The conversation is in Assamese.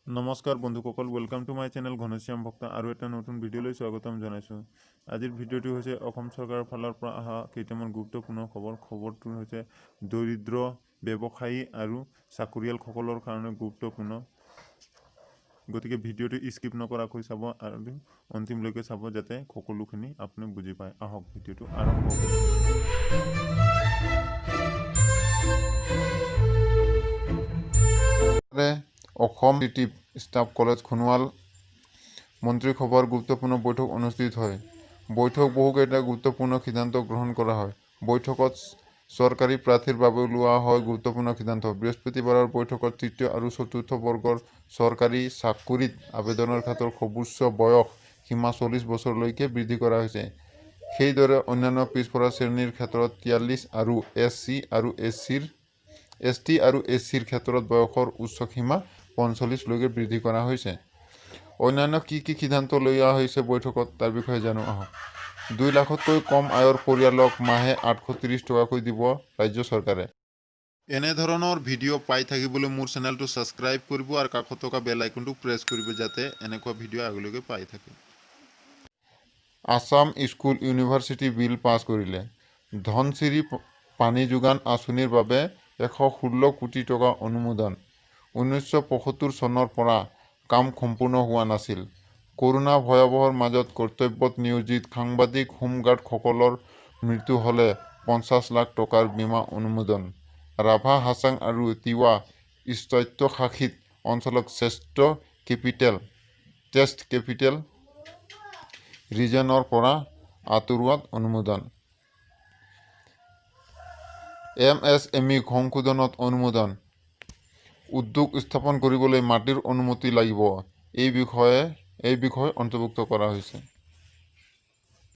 নমস্কাৰ বন্ধুসকল, welcome to my channel Ghanshyam Bhakta আৰু এটা নতুন ভিডিঅ'লৈ স্বাগতম জনাইছোঁ। আজিৰ ভিডিঅ'টো হৈছে অসম চৰকাৰৰ ফালৰ পৰা অহা কেইটামান গুৰুত্বপূৰ্ণ খবৰটো হৈছে দৰিদ্ৰ ব্যৱসায়ী আৰু চাকৰিয়ালসকলৰ কাৰণে গুৰুত্বপূৰ্ণ। গতিকে ভিডিঅ'টো স্কিপ নকৰাকৈ চাব আৰু অন্তিমলৈকে চাব যাতে সকলোখিনি আপুনি বুজি পায়। আহক ভিডিঅ'টো আৰম্ভ কৰোঁ। অসম চিটি ষ্টাফ কলেজ খনোৱাল মন্ত্ৰী সভাৰ গুৰুত্বপূৰ্ণ বৈঠক অনুষ্ঠিত হয়। বহুকেইটা গুৰুত্বপূৰ্ণ সিদ্ধান্ত গ্ৰহণ কৰা হয়। বৈঠকত চৰকাৰী প্ৰাৰ্থীৰ বাবে লোৱা হয় গুৰুত্বপূৰ্ণ সিদ্ধান্ত। বৃহস্পতিবাৰৰ বৈঠকত তৃতীয় আৰু চতুৰ্থ বৰ্গৰ চৰকাৰী চাকৰিত আবেদনৰ ক্ষেত্ৰত সৰ্বোচ্চ বয়স সীমা 40 বছৰলৈকে বৃদ্ধি কৰা হৈছে। সেইদৰে অন্যান্য পিছপৰা শ্ৰেণীৰ ক্ষেত্ৰত 43 আৰু এছটি আৰু এছচিৰ ক্ষেত্ৰত বয়সৰ উচ্চ সীমা 45 লৈকে বৃদ্ধি কৰা হৈছে। অন্যান্য কি সিদ্ধান্ত লোৱা হৈছে বৈঠকত তাৰ বিষয়ে জানো আহক। 2 লাখতকৈ কম আয়ৰ পৰিয়ালক মাহে 830 টকাকৈ দিব ৰাজ্য চৰকাৰে। এনেধৰণৰ ভিডিঅ' পাই থাকিবলৈ মোৰ চেনেলটো ছাবস্ক্ৰাইব কৰিব আৰু কাষত থকা বেল আইকনটো প্ৰেছ কৰিব যাতে এনেকুৱা ভিডিঅ' আগলৈকে পাই থাকে। আছাম স্কুল ইউনিভাৰ্চিটি বিল পাছ কৰিলে। ধনচিৰি পানী যোগান আঁচনিৰ বাবে 116 কোটি টকা অনুমোদন। 1975 চনৰ পৰা কাম সম্পূৰ্ণ হোৱা নাছিল। কৰোনা ভয়াৱহৰ মাজত কৰ্তব্যত নিয়োজিত সাংবাদিক হোমগাৰ্ডসকলৰ মৃত্যু হ'লে 50 লাখ টকাৰ বীমা অনুমোদন। ৰাভা, হাছাং আৰু তিৱা স্বায়ত্তশাসিত অঞ্চলক টেষ্ট কেপিটেল ৰিজনৰ পৰা আঁতৰোৱাত অনুমোদন। MSME সংশোধনত অনুমোদন। উদ্যোগ স্থাপন কৰিবলৈ মাটিৰ অনুমতি লাগিব, এই বিষয় অন্তৰ্ভুক্ত কৰা হৈছে।